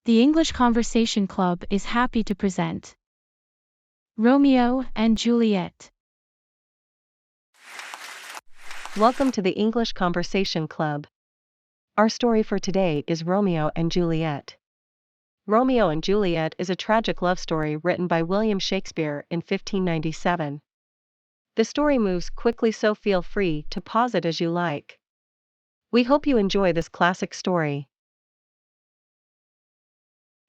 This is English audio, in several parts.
The English Conversation Club is happy to present Romeo and Juliet. Welcome to the English Conversation Club. Our story for today is Romeo and Juliet. Romeo and Juliet is a tragic love story written by William Shakespeare in 1597. The story moves quickly, so feel free to pause it as you like. We hope you enjoy this classic story.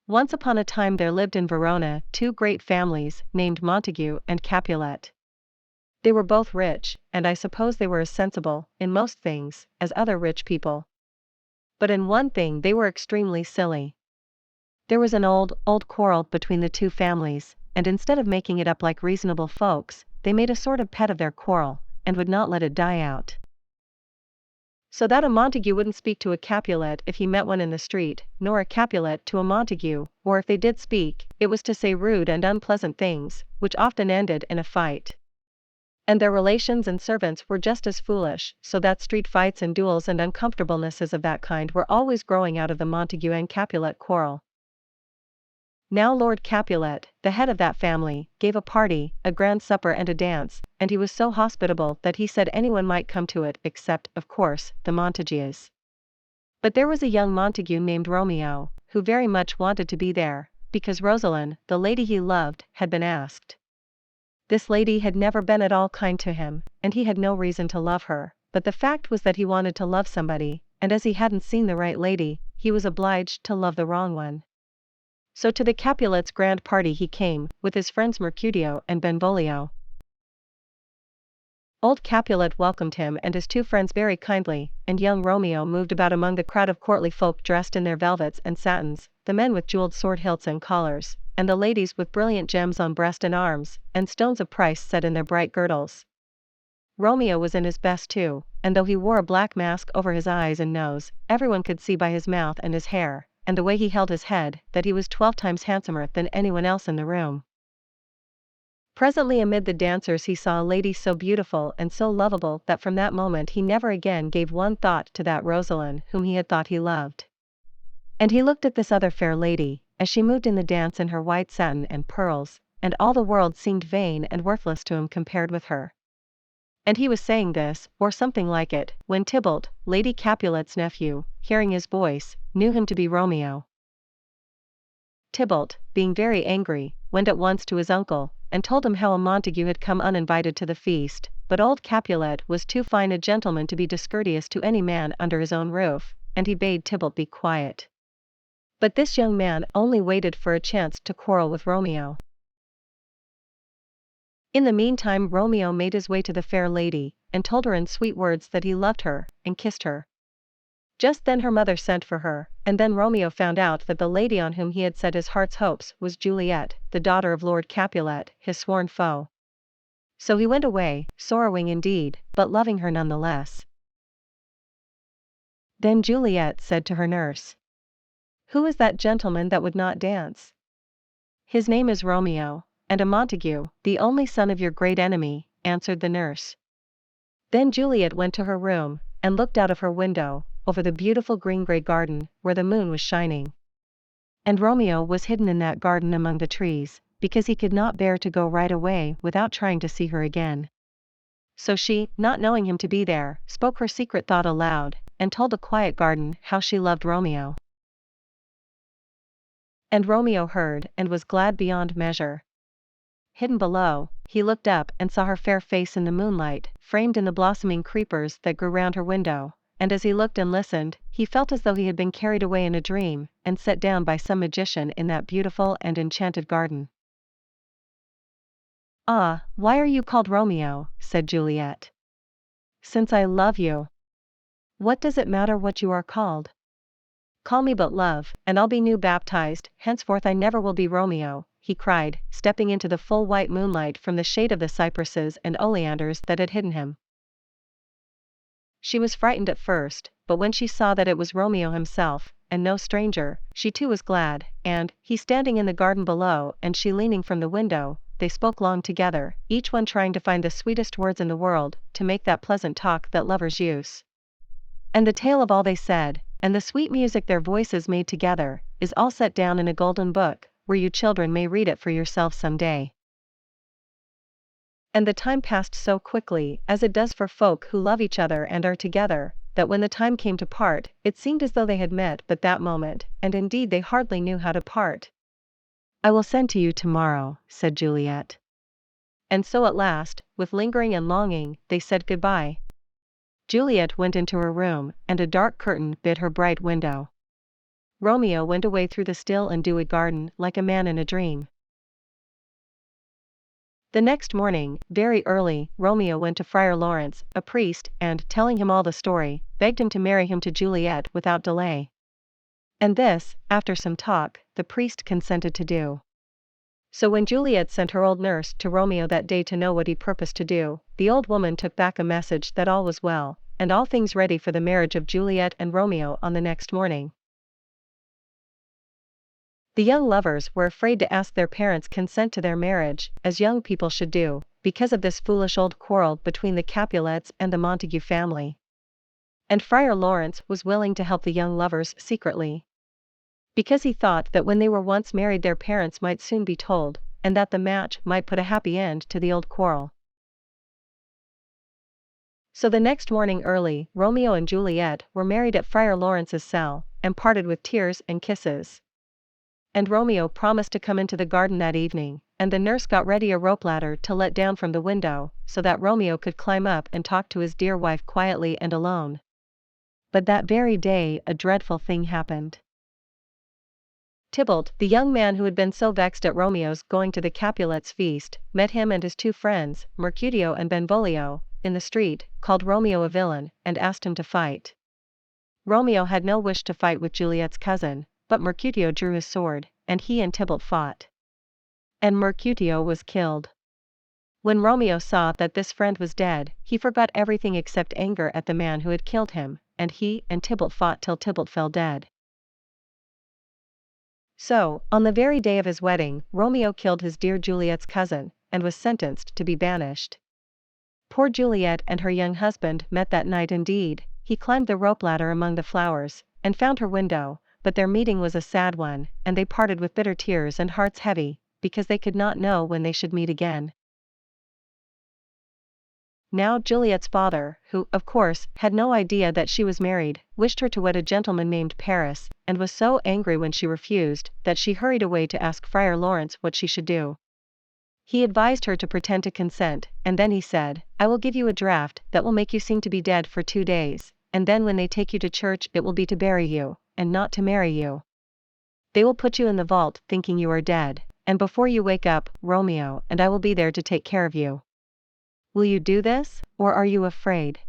Once upon a time there lived in Verona two great families named Montague and Capulet. They were both rich, and I suppose they were as sensible, in most things, as other rich people. But in one thing they were extremely silly. There was an old quarrel between the two families, and instead of making it up like reasonable folks, they made a sort of pet of their quarrel, and would not let it die out. So that a Montague wouldn't speak to a Capulet if he met one in the street, nor a Capulet to a Montague, or if they did speak, it was to say rude and unpleasant things, which often ended in a fight. And their relations and servants were just as foolish, so that street fights and duels and uncomfortablenesses of that kind were always growing out of the Montague and Capulet quarrel. Now Lord Capulet, the head of that family, gave a party, a grand supper and a dance, and he was so hospitable that he said anyone might come to it except, of course, the Montagues. But there was a young Montague named Romeo, who very much wanted to be there, because Rosaline, the lady he loved, had been asked. This lady had never been at all kind to him, and he had no reason to love her, but the fact was that he wanted to love somebody, and as he hadn't seen the right lady, he was obliged to love the wrong one. So to the Capulets' grand party he came, with his friends Mercutio and Benvolio. Old Capulet welcomed him and his two friends very kindly, and young Romeo moved about among the crowd of courtly folk dressed in their velvets and satins, the men with jeweled sword hilts and collars, and the ladies with brilliant gems on breast and arms, and stones of price set in their bright girdles. Romeo was in his best too, and though he wore a black mask over his eyes and nose, everyone could see by his mouth and his hair, and the way he held his head, that he was 12 times handsomer than anyone else in the room. Presently amid the dancers he saw a lady so beautiful and so lovable that from that moment he never again gave one thought to that Rosaline whom he had thought he loved. And he looked at this other fair lady, as she moved in the dance in her white satin and pearls, and all the world seemed vain and worthless to him compared with her. And he was saying this, or something like it, when Tybalt, Lady Capulet's nephew, hearing his voice, knew him to be Romeo. Tybalt, being very angry, went at once to his uncle, and told him how a Montague had come uninvited to the feast, but old Capulet was too fine a gentleman to be discourteous to any man under his own roof, and he bade Tybalt be quiet. But this young man only waited for a chance to quarrel with Romeo. In the meantime Romeo made his way to the fair lady, and told her in sweet words that he loved her, and kissed her. Just then her mother sent for her, and then Romeo found out that the lady on whom he had set his heart's hopes was Juliet, the daughter of Lord Capulet, his sworn foe. So he went away, sorrowing indeed, but loving her none the less. Then Juliet said to her nurse, "Who is that gentleman that would not dance?" "His name is Romeo, and a Montague, the only son of your great enemy," answered the nurse. Then Juliet went to her room, and looked out of her window, over the beautiful green-gray garden, where the moon was shining. And Romeo was hidden in that garden among the trees, because he could not bear to go right away without trying to see her again. So she, not knowing him to be there, spoke her secret thought aloud, and told the quiet garden how she loved Romeo. And Romeo heard and was glad beyond measure. Hidden below, he looked up and saw her fair face in the moonlight, framed in the blossoming creepers that grew round her window, and as he looked and listened, he felt as though he had been carried away in a dream, and set down by some magician in that beautiful and enchanted garden. "Ah, why are you called Romeo?" said Juliet. "Since I love you. What does it matter what you are called? Call me but Love, and I'll be new baptized, henceforth I never will be Romeo," he cried, stepping into the full white moonlight from the shade of the cypresses and oleanders that had hidden him. She was frightened at first, but when she saw that it was Romeo himself, and no stranger, she too was glad, and, he standing in the garden below and she leaning from the window, they spoke long together, each one trying to find the sweetest words in the world, to make that pleasant talk that lovers use. And the tale of all they said, and the sweet music their voices made together, is all set down in a golden book, where you children may read it for yourselves some day. And the time passed so quickly, as it does for folk who love each other and are together, that when the time came to part, it seemed as though they had met but that moment, and indeed they hardly knew how to part. "I will send to you tomorrow," said Juliet. And so at last, with lingering and longing, they said goodbye. Juliet went into her room, and a dark curtain hid her bright window. Romeo went away through the still and dewy garden like a man in a dream. The next morning, very early, Romeo went to Friar Lawrence, a priest, and, telling him all the story, begged him to marry him to Juliet without delay. And this, after some talk, the priest consented to do. So when Juliet sent her old nurse to Romeo that day to know what he purposed to do, the old woman took back a message that all was well, and all things ready for the marriage of Juliet and Romeo on the next morning. The young lovers were afraid to ask their parents' consent to their marriage, as young people should do, because of this foolish old quarrel between the Capulets and the Montague family. And Friar Lawrence was willing to help the young lovers secretly, because he thought that when they were once married their parents might soon be told, and that the match might put a happy end to the old quarrel. So the next morning early, Romeo and Juliet were married at Friar Lawrence's cell, and parted with tears and kisses. And Romeo promised to come into the garden that evening, and the nurse got ready a rope ladder to let down from the window, so that Romeo could climb up and talk to his dear wife quietly and alone. But that very day a dreadful thing happened. Tybalt, the young man who had been so vexed at Romeo's going to the Capulets' feast, met him and his two friends, Mercutio and Benvolio, in the street, called Romeo a villain, and asked him to fight. Romeo had no wish to fight with Juliet's cousin, but Mercutio drew his sword, and he and Tybalt fought. And Mercutio was killed. When Romeo saw that this friend was dead, he forgot everything except anger at the man who had killed him, and he and Tybalt fought till Tybalt fell dead. So, on the very day of his wedding, Romeo killed his dear Juliet's cousin, and was sentenced to be banished. Poor Juliet and her young husband met that night indeed. He climbed the rope ladder among the flowers, and found her window, but their meeting was a sad one, and they parted with bitter tears and hearts heavy, because they could not know when they should meet again. Now Juliet's father, who, of course, had no idea that she was married, wished her to wed a gentleman named Paris, and was so angry when she refused, that she hurried away to ask Friar Lawrence what she should do. He advised her to pretend to consent, and then he said, "I will give you a draught that will make you seem to be dead for 2 days, and then when they take you to church it will be to bury you, and not to marry you. They will put you in the vault thinking you are dead, and before you wake up, Romeo and I will be there to take care of you. Will you do this, or are you afraid?"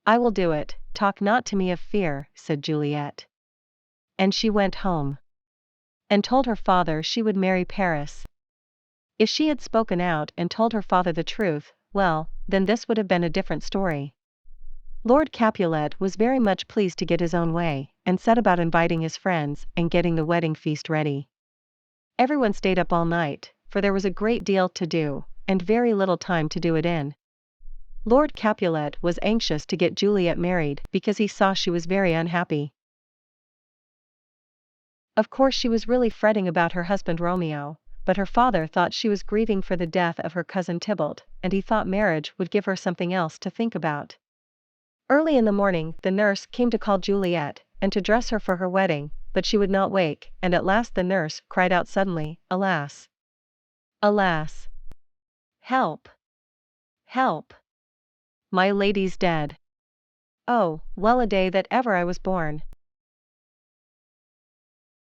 "I will do it, talk not to me of fear," said Juliet. And she went home, and told her father she would marry Paris. If she had spoken out and told her father the truth, well, then this would have been a different story. Lord Capulet was very much pleased to get his own way, and set about inviting his friends and getting the wedding feast ready. Everyone stayed up all night, for there was a great deal to do, and very little time to do it in. Lord Capulet was anxious to get Juliet married because he saw she was very unhappy. Of course she was really fretting about her husband Romeo, but her father thought she was grieving for the death of her cousin Tybalt, and he thought marriage would give her something else to think about. Early in the morning the nurse came to call Juliet, and to dress her for her wedding, but she would not wake, and at last the nurse cried out suddenly, "Alas! Alas! Help! Help! My lady's dead. Oh, well a day that ever I was born."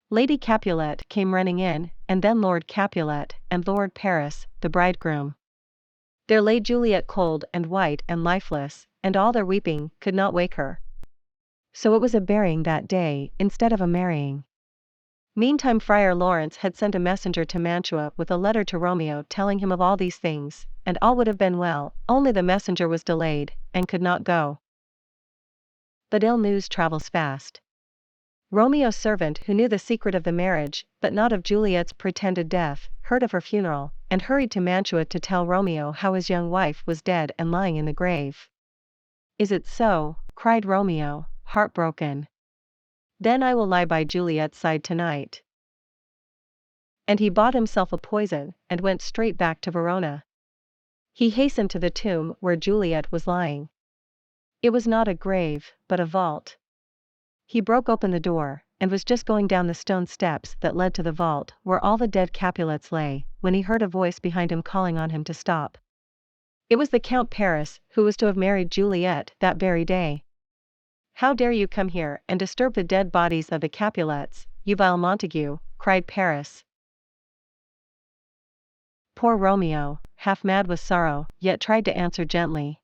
Lady Capulet came running in, and then Lord Capulet, and Lord Paris, the bridegroom. There lay Juliet cold and white and lifeless, and all their weeping could not wake her. So it was a burying that day, instead of a marrying. Meantime Friar Lawrence had sent a messenger to Mantua with a letter to Romeo telling him of all these things, and all would have been well, only the messenger was delayed, and could not go. But ill news travels fast. Romeo's servant, who knew the secret of the marriage, but not of Juliet's pretended death, heard of her funeral, and hurried to Mantua to tell Romeo how his young wife was dead and lying in the grave. "Is it so?" cried Romeo, heartbroken. Then I will lie by Juliet's side tonight. And he bought himself a poison, and went straight back to Verona. He hastened to the tomb where Juliet was lying. It was not a grave, but a vault. He broke open the door, and was just going down the stone steps that led to the vault where all the dead Capulets lay, when he heard a voice behind him calling on him to stop. It was the Count Paris, who was to have married Juliet that very day. "How dare you come here and disturb the dead bodies of the Capulets, you vile Montague?" cried Paris. Poor Romeo, half mad with sorrow, yet tried to answer gently.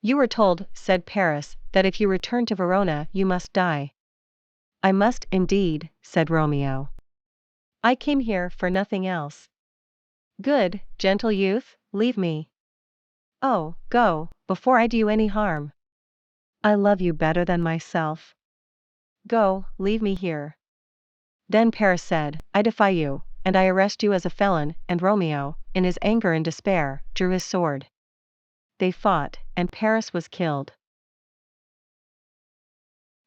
"You were told," said Paris, "that if you return to Verona you must die." "I must indeed," said Romeo. "I came here for nothing else." "Good, gentle youth, leave me." "Oh, go, before I do you any harm. I love you better than myself. Go, leave me here." Then Paris said, "I defy you, and I arrest you as a felon," and Romeo, in his anger and despair, drew his sword. They fought, and Paris was killed.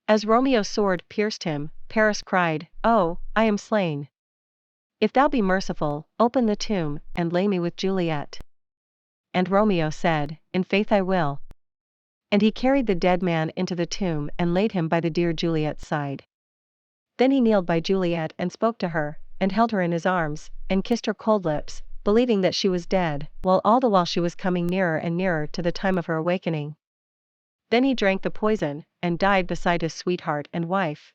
As Romeo's sword pierced him, Paris cried, "Oh, I am slain. If thou be merciful, open the tomb, and lay me with Juliet." And Romeo said, "In faith I will." And he carried the dead man into the tomb and laid him by the dear Juliet's side. Then he kneeled by Juliet and spoke to her, and held her in his arms, and kissed her cold lips, believing that she was dead, while all the while she was coming nearer and nearer to the time of her awakening. Then he drank the poison, and died beside his sweetheart and wife.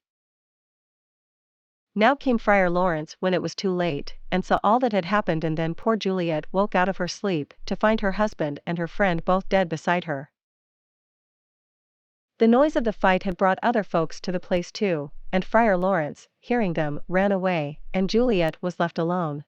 Now came Friar Lawrence when it was too late, and saw all that had happened, and then poor Juliet woke out of her sleep, to find her husband and her friend both dead beside her. The noise of the fight had brought other folks to the place too, and Friar Lawrence, hearing them, ran away, and Juliet was left alone.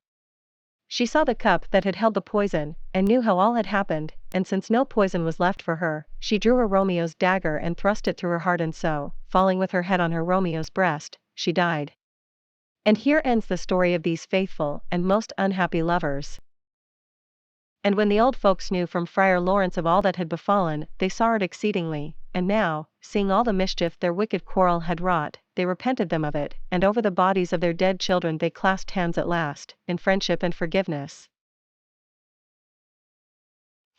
She saw the cup that had held the poison, and knew how all had happened, and since no poison was left for her, she drew her Romeo's dagger and thrust it through her heart, and so, falling with her head on her Romeo's breast, she died. And here ends the story of these faithful and most unhappy lovers. And when the old folks knew from Friar Lawrence of all that had befallen, they sorrowed exceedingly, and now, seeing all the mischief their wicked quarrel had wrought, they repented them of it, and over the bodies of their dead children they clasped hands at last, in friendship and forgiveness.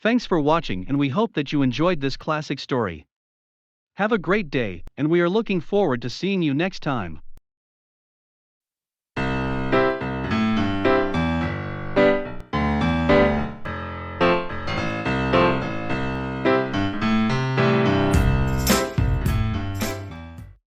Thanks for watching, and we hope that you enjoyed this classic story. Have a great day, and we are looking forward to seeing you next time.